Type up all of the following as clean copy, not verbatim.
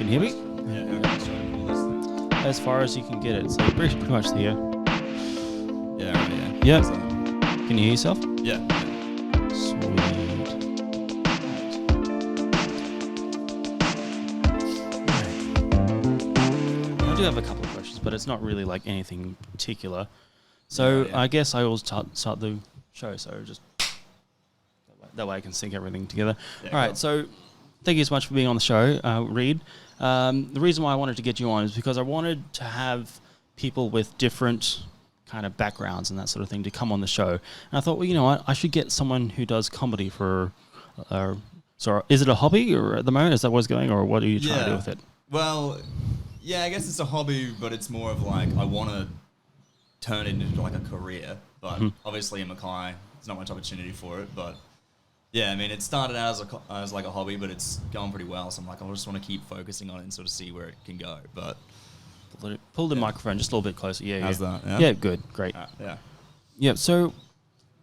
Can you hear me? Yeah, okay, so pull this. As far as you can get it. So pretty much there. Yeah, right, Yeah. So, Can you hear yourself? yeah. Sweet. I do have a couple of questions, but it's not really like anything particular. So Yeah. I guess I always start the show, so just that way I can sync everything together. Yeah, All right, cool. so thank you so much for being on the show, Reid. The reason why I wanted to get you on is because I wanted to have people with different kind of backgrounds and that sort of thing to come on the show. And I thought, well, you know what, I should get someone who does comedy for... so is it a hobby or at the moment? Is that what's going, or what are you trying to do with it? Well, yeah, I guess it's a hobby, but it's more of like I want to turn it into like a career. But obviously in Mackay, there's not much opportunity for it. But yeah, I mean, it started out as like a hobby, but it's going pretty well. So I'm like, I just want to keep focusing on it and sort of see where it can go. But Pull the microphone just a little bit closer. Yeah, how's yeah. that? Yeah, Yeah, good, great. yeah. Yeah, so,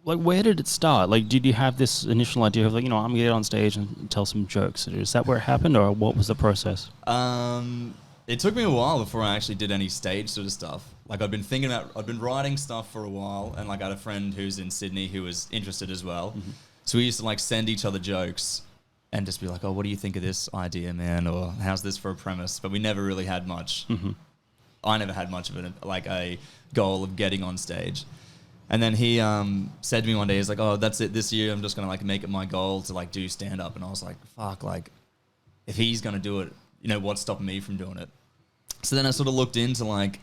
like, where did it start? Like, did you have this initial idea of, like, you know, I'm going to get on stage and tell some jokes? Is that where it happened, or what was the process? It took me a while before I actually did any stage sort of stuff. Like, I'd been writing stuff for a while, and, like, I had a friend who's in Sydney who was interested as well. Mm-hmm. So we used to, like, send each other jokes and just be like, oh, what do you think of this idea, man? Or how's this for a premise? But we never really had much. Mm-hmm. I never had much of it, like a goal of getting on stage. And then he said to me one day, he's like, oh, that's it. This year I'm just going to like make it my goal to like do stand up. And I was like, fuck, like if he's going to do it, you know, what's stopping me from doing it? So then I sort of looked into like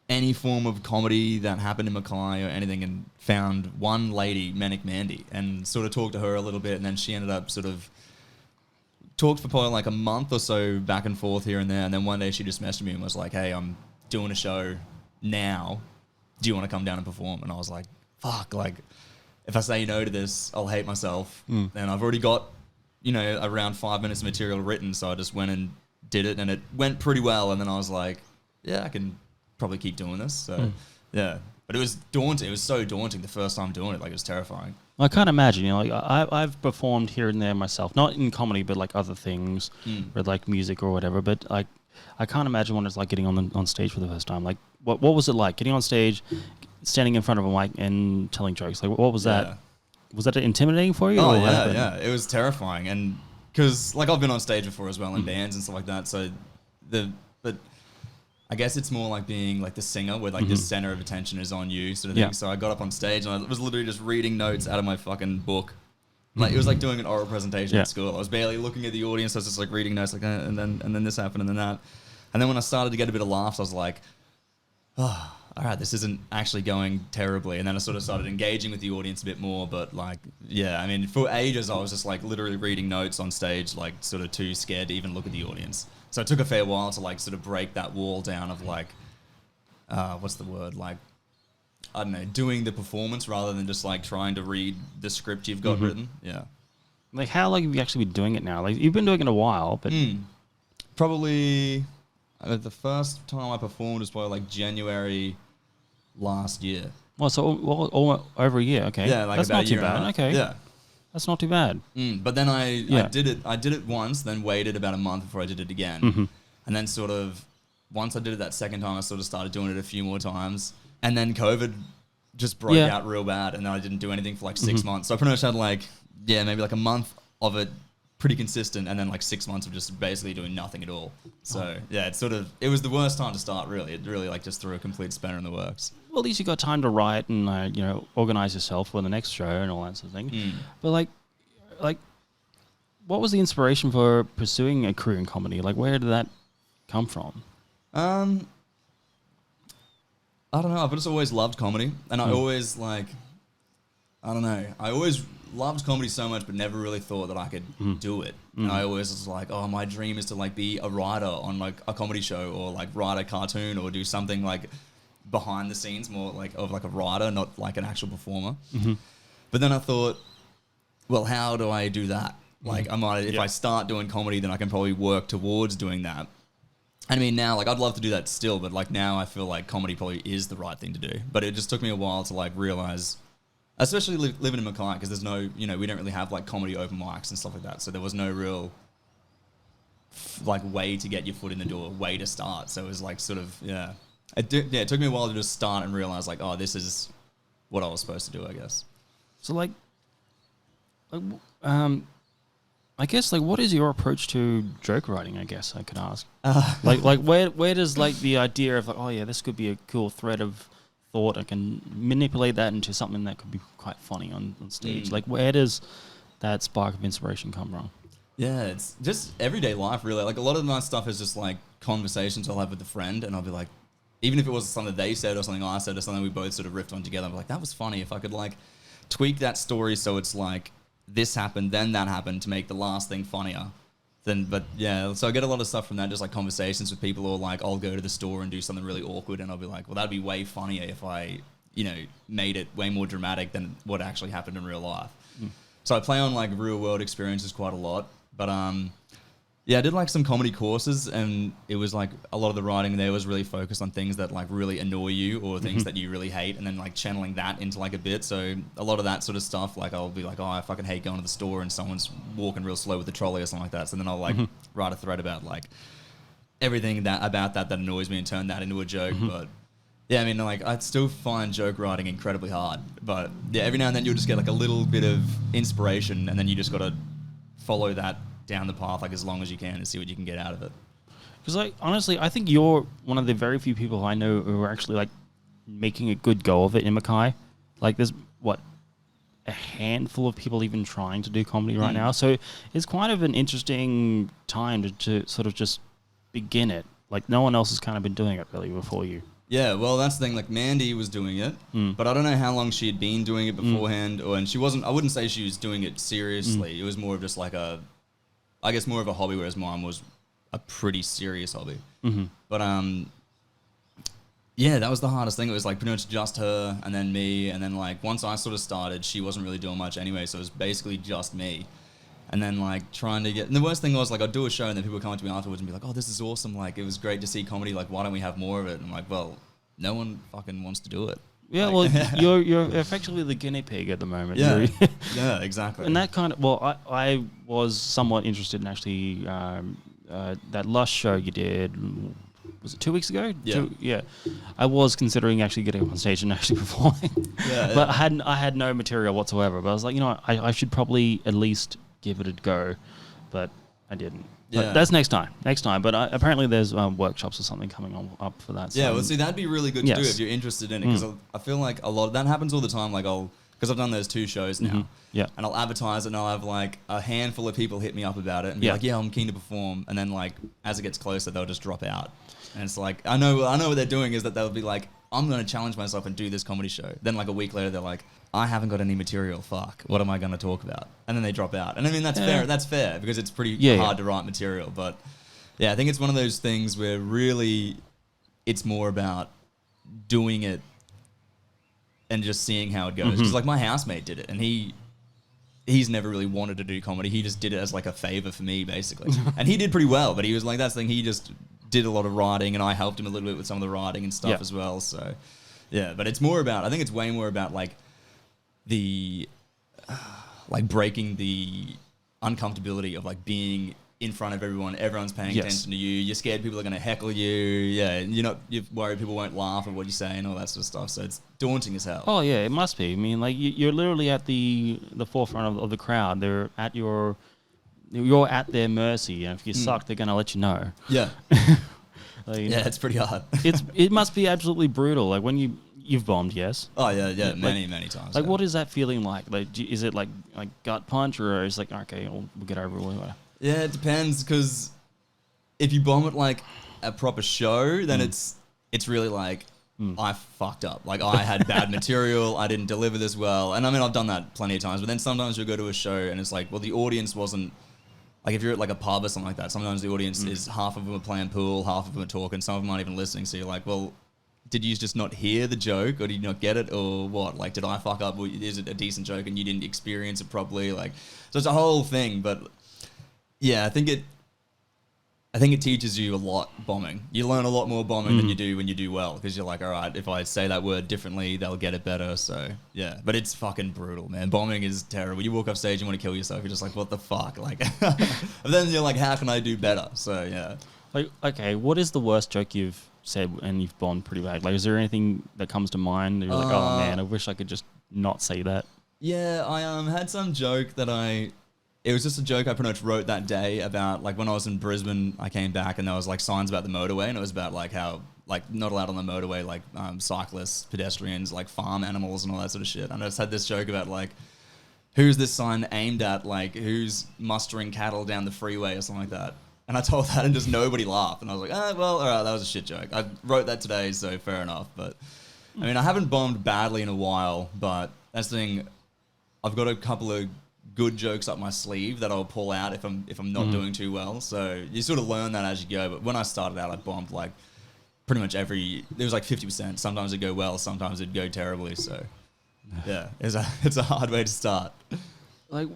any form of comedy that happened in Mackay or anything and found one lady, Manic Mandy, and sort of talked to her a little bit. And then she ended up sort of talked for probably like a month or so back and forth here and there. And then one day she just messaged me and was like, hey, I'm doing a show now. Do you want to come down and perform? And I was like, fuck, like if I say no to this, I'll hate myself. And I've already got, you know, around 5 minutes of material written. So I just went and did it and it went pretty well. And then I was like, yeah, I can probably keep doing this. So yeah, but it was daunting. It was so daunting the first time doing it. Like it was terrifying. I can't imagine, you know, like I've performed here and there myself, not in comedy, but like other things, or like music or whatever. But like, I can't imagine what it's like getting on stage for the first time. Like, what was it like getting on stage, standing in front of a mic and telling jokes? Like, what was that? Was that intimidating for you? Oh yeah, it was terrifying, and because like I've been on stage before as well in bands and stuff like that. So but I guess it's more like being like the singer where like the center of attention is on you sort of thing. So I got up on stage and I was literally just reading notes out of my fucking book. Like it was like doing an oral presentation at school. I was barely looking at the audience. I was just like reading notes like and then this happened and then that. And then when I started to get a bit of laughs, I was like, oh, all right, this isn't actually going terribly. And then I sort of started engaging with the audience a bit more. But like, yeah, I mean, for ages, I was just like literally reading notes on stage, like sort of too scared to even look at the audience. So it took a fair while to like sort of break that wall down of like, what's the word? Like, I don't know, doing the performance rather than just like trying to read the script you've got written. Yeah. Like, how long have you actually been doing it now? Like, you've been doing it a while, but... Probably the first time I performed was probably like January last year. Well, so all over a year, okay. Yeah, like that's about not a too year and a bad. half. Okay. Yeah. That's not too bad. But then I did it once, then waited about a month before I did it again. And then sort of, once I did it that second time, I sort of started doing it a few more times. And then COVID just broke out real bad, and then I didn't do anything for like 6 months. So I pretty much had like, maybe like a month of it pretty consistent, and then like 6 months of just basically doing nothing at all. So it was the worst time to start, really. It really like just threw a complete spanner in the works. Well, at least you got time to write and you know, organize yourself for the next show and all that sort of thing. But like, what was the inspiration for pursuing a career in comedy? Like, where did that come from? I don't know. I've just always loved comedy, and I always like, I don't know. I always loved comedy so much, but never really thought that I could do it. And I always was like, oh, my dream is to like be a writer on like a comedy show, or like write a cartoon, or do something like behind the scenes, more like of like a writer, not like an actual performer. But then I thought, well, how do I do that? Like, if I start doing comedy, then I can probably work towards doing that. I mean, now, like, I'd love to do that still, but like now I feel like comedy probably is the right thing to do. But it just took me a while to like realize, especially living in Mackay, because there's no, you know, we don't really have like comedy open mics and stuff like that. So there was no real like way to get your foot in the door, way to start. So it was like sort of it took me a while to just start and realize like, oh, this is what I was supposed to do, I guess. So like I guess like what is your approach to joke writing? I guess I could ask. Like where does like the idea of like, oh yeah, this could be a cool thread of thought, I can manipulate that into something that could be quite funny on stage. Like where does that spark of inspiration come from? Yeah, it's just everyday life, really. Like a lot of my stuff is just like conversations I'll have with a friend, and I'll be like, even if it was something they said or something I said or something we both sort of riffed on together, I'm like, that was funny. If I could like tweak that story so it's like this happened, then that happened to make the last thing funnier. But yeah, so I get a lot of stuff from that, just like conversations with people, or like I'll go to the store and do something really awkward, and I'll be like, well, that'd be way funnier if I, made it way more dramatic than what actually happened in real life. So I play on like real world experiences quite a lot. But I did like some comedy courses, and it was like a lot of the writing there was really focused on things that like really annoy you or things that you really hate, and then like channeling that into like a bit. So a lot of that sort of stuff, like I'll be like, oh, I fucking hate going to the store and someone's walking real slow with the trolley or something like that. So then I'll like write a thread about like everything that annoys me and turn that into a joke. But yeah, I mean, like I still find joke writing incredibly hard. But yeah, every now and then you'll just get like a little bit of inspiration, and then you just got to follow that down the path like as long as you can and see what you can get out of it. Because like honestly, I think you're one of the very few people I know who are actually like making a good go of it in Mackay. Like there's a handful of people even trying to do comedy right now. So it's quite of an interesting time to sort of just begin it. Like no one else has kind of been doing it really before you. Yeah, well, that's the thing. Like Mandy was doing it, but I don't know how long she had been doing it beforehand. And she wasn't. I wouldn't say she was doing it seriously. It was more of just like I guess more of a hobby, whereas mine was a pretty serious hobby. But yeah, that was the hardest thing. It was like pretty much just her and then me, and then like once I sort of started, she wasn't really doing much anyway, so it was basically just me. And then like trying to get, and the worst thing was like I'd do a show and then people would come up to me afterwards and be like, oh, this is awesome, like it was great to see comedy, like why don't we have more of it? And I'm like, well, no one fucking wants to do it. Yeah, like, well, you're effectively the guinea pig at the moment. Yeah, yeah, exactly. And that kind of, I was somewhat interested in actually that Lush show you did, was it 2 weeks ago? Yeah. I was considering actually getting up on stage and actually performing. But I had no material whatsoever. But I was like, I should probably at least give it a go, but I didn't. Yeah. But that's next time. But apparently there's workshops or something coming up for that. So yeah, well, see, that'd be really good to do if you're interested in it, because I feel like a lot of that happens all the time. Like because I've done those 2 shows now, and I'll advertise it, and I'll have like a handful of people hit me up about it and be like, yeah, I'm keen to perform, and then like as it gets closer, they'll just drop out, and it's like I know what they're doing is that they'll be like, I'm going to challenge myself and do this comedy show. Then like a week later, they're like, I haven't got any material. Fuck. What am I going to talk about? And then they drop out. And I mean, that's fair. That's fair because it's pretty hard to write material. But yeah, I think it's one of those things where really it's more about doing it and just seeing how it goes. Because like my housemate did it, and he's never really wanted to do comedy. He just did it as like a favor for me, basically. And he did pretty well, but he was like, that's the thing. He just did a lot of writing, and I helped him a little bit with some of the writing and stuff as well. So yeah, but it's more about, I think it's way more about like the like breaking the uncomfortability of like being in front of everyone. Everyone's paying attention to you. You're scared people are going to heckle you. Yeah, you're worried people won't laugh at what you say and all that sort of stuff. So it's daunting as hell. Oh yeah, it must be. I mean, like you're literally at the forefront of the crowd. You're at their mercy, and if you suck, they're going to let you know. Yeah. Like, yeah, it's pretty hard. It must be absolutely brutal. Like when you've bombed, yes. Oh yeah, many times. Like, what is that feeling like? Like, is it like gut punch, or is it like, okay, we'll get over it? Yeah, it depends, because if you bomb it like a proper show, then it's really like I fucked up. Like I had bad material, I didn't deliver this well, and I mean I've done that plenty of times. But then sometimes you'll go to a show and it's like, well, the audience wasn't. Like if you're at like a pub or something like that, sometimes the audience is half of them are playing pool, half of them are talking, some of them aren't even listening. So you're like, well, did you just not hear the joke, or did you not get it, or what? Like, did I fuck up? Or is it a decent joke and you didn't experience it properly? Like, so it's a whole thing. But yeah, I think I think it teaches you a lot bombing. You learn a lot more bombing than you do when you do well, because you're like, all right, if I say that word differently, they'll get it better. So yeah, but it's fucking brutal, man. Bombing is terrible. You walk off stage and want to kill yourself. You're just like, what the fuck? Like, and then you're like, how can I do better? So yeah. Like, okay, what is the worst joke you've said and you've bombed pretty bad? Like, is there anything that comes to mind? You're like, oh man, I wish I could just not say that. Yeah, I had some joke that it was just a joke I pretty much wrote that day about, like, when I was in Brisbane, I came back and there was like signs about the motorway, and it was about like how, like, not allowed on the motorway, like cyclists, pedestrians, like farm animals and all that sort of shit. And I just had this joke about like, who's this sign aimed at, like who's mustering cattle down the freeway or something like that. And I told that and just nobody laughed. And I was like, well, all right, that was a shit joke. I wrote that today, so fair enough. But I mean, I haven't bombed badly in a while, but that's the thing. I've got a couple of good jokes up my sleeve that I'll pull out if I'm not doing too well. So you sort of learn that as you go. But when I started out, I bombed like pretty much there was like 50%. Sometimes it'd go well, sometimes it'd go terribly. So yeah, it's a hard way to start. Like,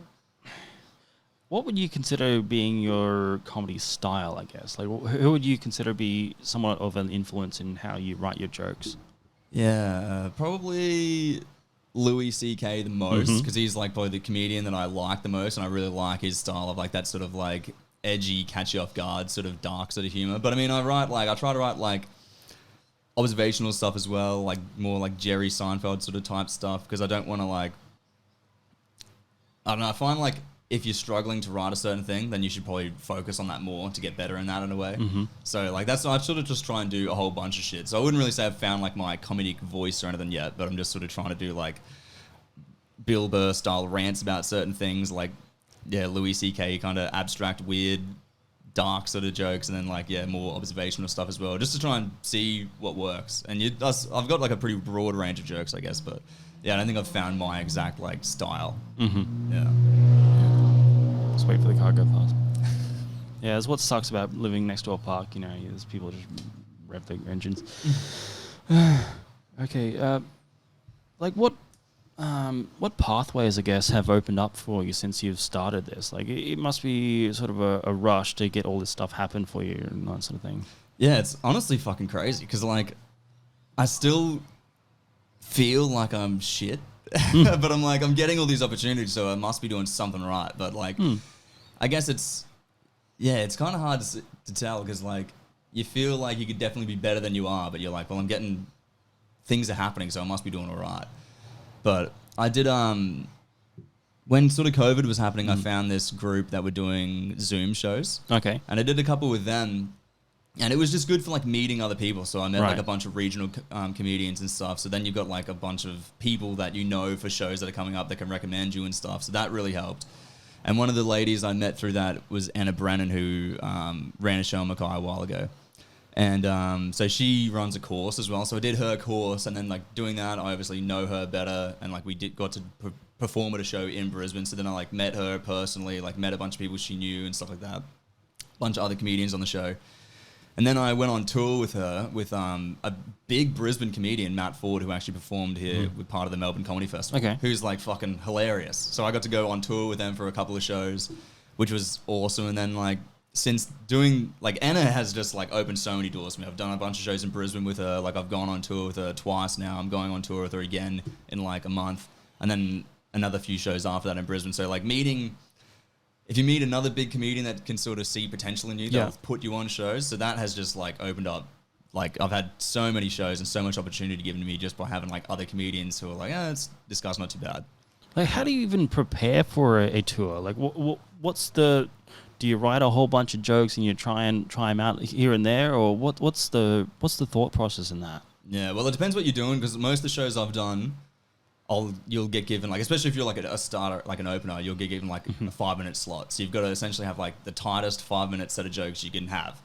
what would you consider being your comedy style, I guess? Like, who would you consider be somewhat of an influence in how you write your jokes? Yeah, probably Louis C.K. the most, because he's like probably the comedian that I like the most, and I really like his style of like that sort of like edgy, catch you off guard, sort of dark sort of humor. But I mean, I try to write like observational stuff as well, like more like Jerry Seinfeld sort of type stuff, because I don't want to like, I don't know, I find like if you're struggling to write a certain thing, then you should probably focus on that more to get better in that in a way. So like I sort of just try and do a whole bunch of shit. So I wouldn't really say I've found like my comedic voice or anything yet, but I'm just sort of trying to do like Bill Burr style rants about certain things, like Louis C.K. kind of abstract, weird, dark sort of jokes, and then like more observational stuff as well, just to try and see what works. And I've got like a pretty broad range of jokes, I guess, but yeah, I don't think I've found my exact like style. Yeah. Just wait for the car to go past. Yeah, that's what sucks about living next to a park. You know, there's people just rev their engines. Okay, like what pathways, I guess, have opened up for you since you've started this? Like, it must be sort of a rush to get all this stuff happen for you and that sort of thing. Yeah, it's honestly fucking crazy, because like I still feel like I'm shit. But I'm like, I'm getting all these opportunities, so I must be doing something right. But like, I guess it's kind of hard to tell, because like you feel like you could definitely be better than you are, but you're like, well, I'm getting, things are happening, so I must be doing all right. But I did, when sort of COVID was happening, I found this group that were doing Zoom shows. Okay. And I did a couple with them. And it was just good for like meeting other people. So I met like a bunch of regional comedians and stuff. So then you've got like a bunch of people that you know for shows that are coming up that can recommend you and stuff. So that really helped. And one of the ladies I met through that was Anna Brennan, who ran a show in Mackay a while ago. And so she runs a course as well. So I did her course, and then like doing that, I obviously know her better. And like we got to perform at a show in Brisbane. So then I like met her personally, like met a bunch of people she knew and stuff like that. A bunch of other comedians on the show. And then I went on tour with her, with a big Brisbane comedian, Matt Ford, who actually performed here with part of the Melbourne Comedy Festival, who's like fucking hilarious. So I got to go on tour with them for a couple of shows, which was awesome. And then like since doing, like Anna has just like opened so many doors for me. I've done a bunch of shows in Brisbane with her. Like I've gone on tour with her twice now. I'm going on tour with her again in like a month. And then another few shows after that in Brisbane. So like if you meet another big comedian that can sort of see potential in you, they'll put you on shows. So that has just like opened up. Like I've had so many shows and so much opportunity given to me just by having like other comedians who are like, this guy's not too bad. Like, how do you even prepare for a tour? Like, do you write a whole bunch of jokes and you try them out here and there, or what's the thought process in that? Yeah, well, it depends what you're doing, because most of the shows I've done, you'll get given, like, especially if you're like a starter, like an opener, you'll get given like a 5-minute slot. So you've got to essentially have like the tightest 5-minute set of jokes you can have.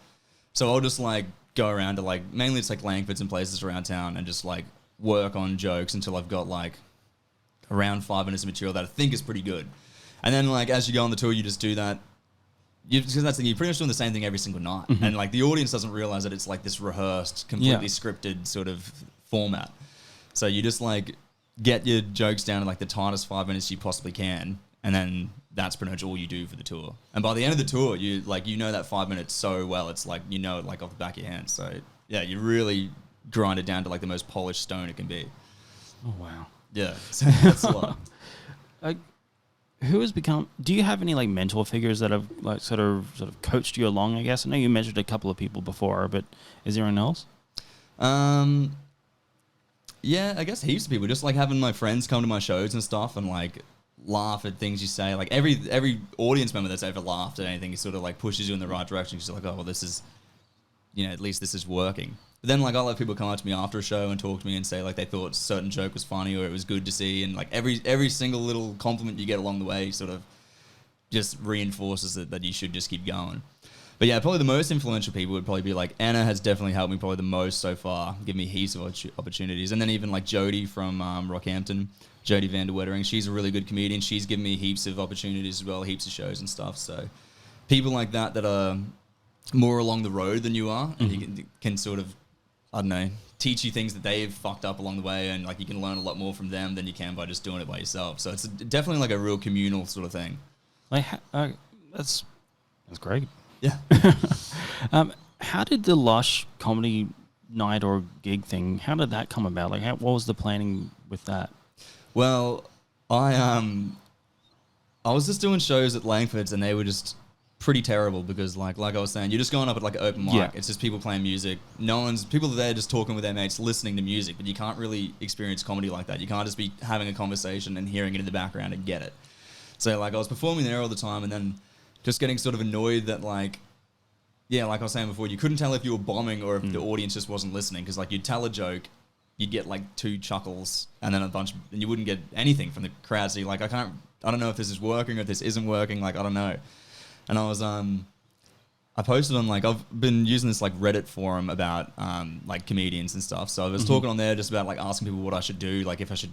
So I'll just like go around to like, mainly it's like Langfords and places around town, and just like work on jokes until I've got like around 5 minutes of material that I think is pretty good. And then like as you go on the tour, you just do that. Because that's the thing, you're pretty much doing the same thing every single night. And like the audience doesn't realize that it's like this rehearsed, completely scripted sort of format. So you just like get your jokes down to like the tightest 5 minutes you possibly can, and then that's pretty much all you do for the tour. And by the end of the tour, you know that 5 minutes so well. It's like, you know it like off the back of your hand. So yeah, you really grind it down to like the most polished stone it can be. Oh, wow. Yeah, so that's a lot. Who has become? Do you have any like mentor figures that have like sort of coached you along? I guess I know you mentioned a couple of people before, but is there anyone else? Yeah, I guess heaps of people. Just like having my friends come to my shows and stuff, and like laugh at things you say. Like every audience member that's ever laughed at anything, sort of like pushes you in the right direction. You're like, oh well, this is, at least this is working. But then like I'll have people come up to me after a show and talk to me and say like they thought a certain joke was funny or it was good to see, and like every single little compliment you get along the way sort of just reinforces that you should just keep going. But yeah, probably the most influential people would probably be like Anna has definitely helped me probably the most so far, give me heaps of opportunities. And then even like Jodie from Rockhampton, Jodie Van der Wettering, she's a really good comedian. She's given me heaps of opportunities as well, heaps of shows and stuff. So people like that are more along the road than you are, and you can sort of, I don't know, teach you things that they've fucked up along the way, and like you can learn a lot more from them than you can by just doing it by yourself. So it's definitely like a real communal sort of thing. Like that's great. Yeah. How did the Lush comedy night or gig thing, how did that come about? Like, what was the planning with that? Well, I was just doing shows at Langford's, and they were just pretty terrible because, like I was saying, you're just going up at like an open mic. Yeah. It's just people playing music. People are there just talking with their mates, listening to music, but you can't really experience comedy like that. You can't just be having a conversation and hearing it in the background and get it. So, like, I was performing there all the time, and then just getting sort of annoyed that, like, yeah, like I was saying before, you couldn't tell if you were bombing or if the audience just wasn't listening, because, like, you'd tell a joke, you'd get, like, 2 chuckles, and then and you wouldn't get anything from the crowd. So you're like, I don't know if this is working or if this isn't working, like, I don't know. And I was, I posted on, like, I've been using this, like, Reddit forum about, like, comedians and stuff. So I was talking on there just about, like, asking people what I should do, like, if I should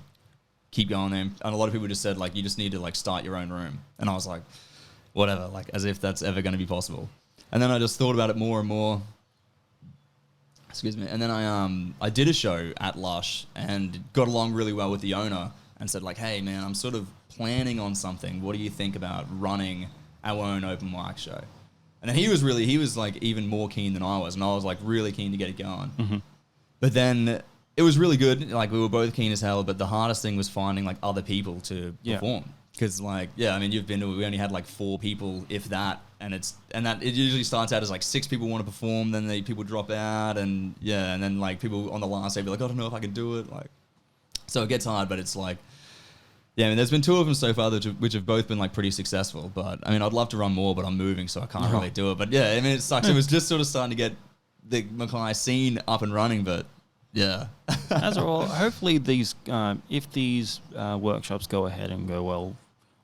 keep going there. And a lot of people just said, like, you just need to, like, start your own room. And I was like, whatever, like, as if that's ever going to be possible. And then I just thought about it more and more. Excuse me. And then I did a show at Lush and got along really well with the owner and said, like, hey, man, I'm sort of planning on something. What do you think about running our own open mic show? And then he was like even more keen than I was, and I was like really keen to get it going. But then it was really good. Like, we were both keen as hell, but the hardest thing was finding like other people to perform. Because, like, yeah, I mean, we only had like 4 people, if that, and it usually starts out as like 6 people want to perform, then people drop out, and yeah, and then like people on the last day be like, I don't know if I can do it, like, so it gets hard. But it's like, yeah, I mean, there's been 2 of them so far which have both been like pretty successful. But I mean, I'd love to run more, but I'm moving, so I can't really do it. But yeah, I mean, it sucks. It was just sort of starting to get the Mackay scene up and running, but yeah. As well, hopefully if these workshops go ahead and go well,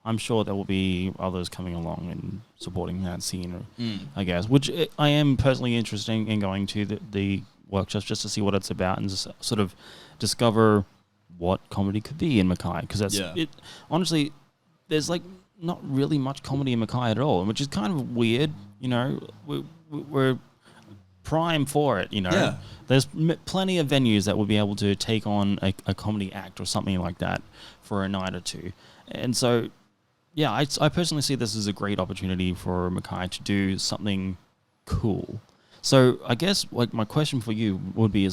I'm sure there will be others coming along and supporting that scene, I guess, which I am personally interested in going to the workshops just to see what it's about and just sort of discover what comedy could be in Mackay. Because honestly, there's like not really much comedy in Mackay at all, which is kind of weird, we're prime for it, Yeah. There's plenty of venues that would be able to take on a comedy act or something like that for a night or two. And so, yeah, I personally see this as a great opportunity for Mackay to do something cool. So I guess like my question for you would be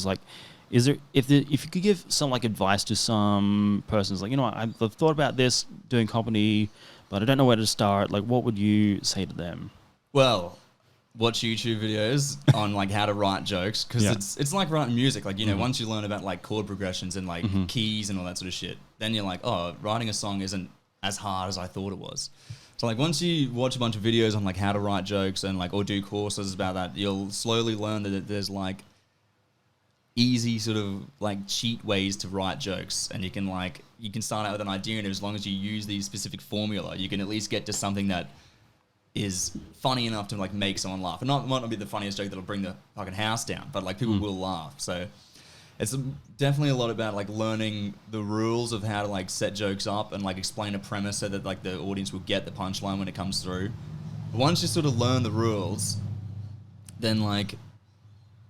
if you could give some like advice to some persons, like, I've thought about this doing comedy, but I don't know where to start. Like, what would you say to them? Well, watch YouTube videos on like how to write jokes, because it's like writing music. Like, once you learn about like chord progressions and like keys and all that sort of shit, then you're like, oh, writing a song isn't as hard as I thought it was. So like once you watch a bunch of videos on like how to write jokes and like, or do courses about that, you'll slowly learn that there's like easy sort of like cheat ways to write jokes, and you can start out with an idea, and as long as you use these specific formula, you can at least get to something that is funny enough to like make someone laugh. And might not be the funniest joke that'll bring the fucking house down, but like people will laugh. So it's definitely a lot about like learning the rules of how to like set jokes up and like explain a premise so that like the audience will get the punchline when it comes through. But once you sort of learn the rules, then like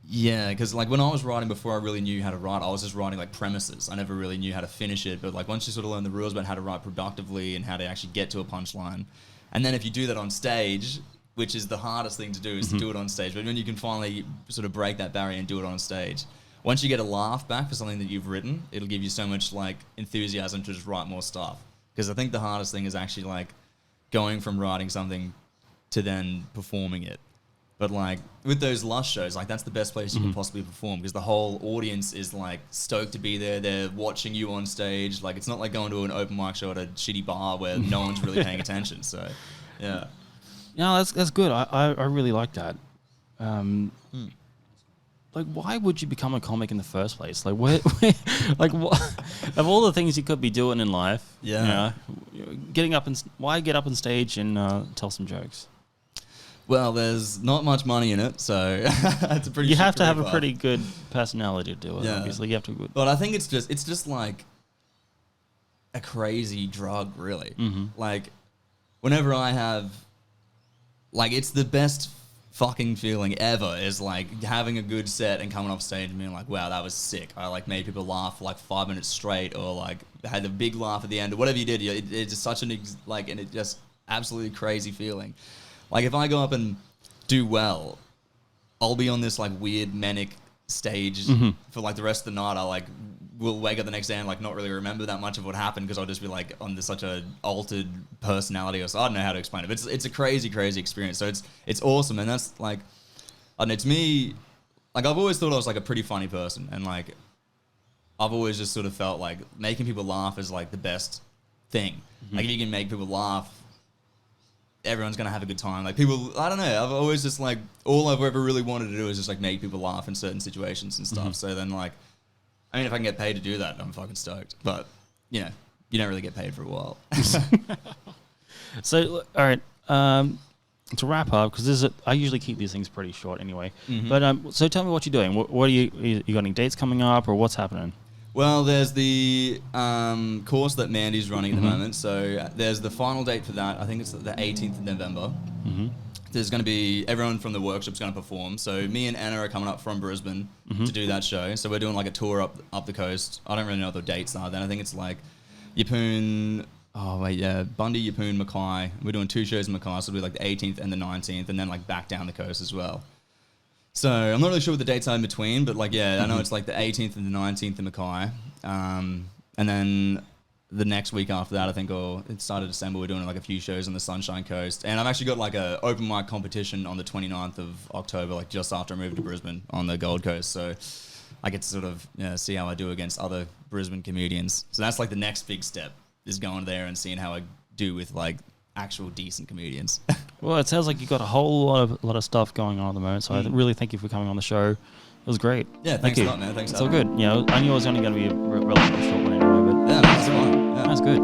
Yeah, because like when I was writing before I really knew how to write, I was just writing like premises. I never really knew how to finish it. But like once you sort of learn the rules about how to write productively and how to actually get to a punchline, and then if you do that on stage, which is the hardest thing to do, is to do it on stage. But when you can finally sort of break that barrier and do it on stage, once you get a laugh back for something that you've written, it'll give you so much like enthusiasm to just write more stuff. Because I think the hardest thing is actually like going from writing something to then performing it. But like with those Lush shows, like that's the best place you can possibly perform because the whole audience is like stoked to be there. They're watching you on stage. Like it's not like going to an open mic show at a shitty bar where no one's really paying attention. So, yeah. No, that's good. I really like that. Like, why would you become a comic in the first place? Like, like, what, of all the things you could be doing in life, getting up and why get up on stage and tell some jokes? Well, there's not much money in it, so it's a pretty. You have to have a pretty good personality to do it. Yeah. Obviously, you have to. But I think it's just like a crazy drug, really. Like, whenever I have, like, it's the best fucking feeling ever is like having a good set and coming off stage and being like, wow, that was sick. I like made people laugh for like 5 minutes straight, or like had a big laugh at the end, or whatever you did. It's just such and it just absolutely crazy feeling. Like if I go up and do well, I'll be on this like weird manic stage for like the rest of the night. I like will wake up the next day and like not really remember that much of what happened because I'll just be like on such a altered personality, or so I don't know how to explain it. But it's a crazy experience. So it's awesome, and that's like, I don't know, to me, like I've always thought I was like a pretty funny person, and like I've always just sort of felt like making people laugh is like the best thing. Like if you can make people laugh, everyone's gonna have a good time. Like people, I don't know, I've always just like, all I've ever really wanted to do is just like make people laugh in certain situations and stuff. So then like, I mean, if I can get paid to do that, I'm fucking stoked. But, you know, you don't really get paid for a while. So, all right, to wrap up, because I usually keep these things pretty short anyway. But so tell me what you're doing. What are you got any dates coming up, or what's happening? Well, there's the course that Mandy's running at the moment. So there's the final date for that. I think it's the 18th of November. There's going to be everyone from the workshop's going to perform. So me and Anna are coming up from Brisbane to do that show. So we're doing like a tour up the coast. I don't really know what the dates are. Then I think it's like Bundy, Yeppoon, Mackay. We're doing 2 shows in Mackay, so it'll be like the 18th and the 19th, and then like back down the coast as well. So I'm not really sure what the dates are in between, but like, yeah, I know it's like the 18th and the 19th in Mackay. And then the next week after that, I think, or it started December, we're doing like a few shows on the Sunshine Coast. And I've actually got like a open mic competition on the 29th of October, like just after I moved to Brisbane on the Gold Coast. So I get to sort of see how I do against other Brisbane comedians. So that's like the next big step, is going there and seeing how I do with like actual decent comedians. Well, it sounds like you've got a whole lot of stuff going on at the moment. So I really thank you for coming on the show. It was great. Yeah, thanks a lot, man. Thanks. It's all good. You know, I knew it was only going to be a relatively short one anyway, but yeah, that's fine. Yeah. That's good.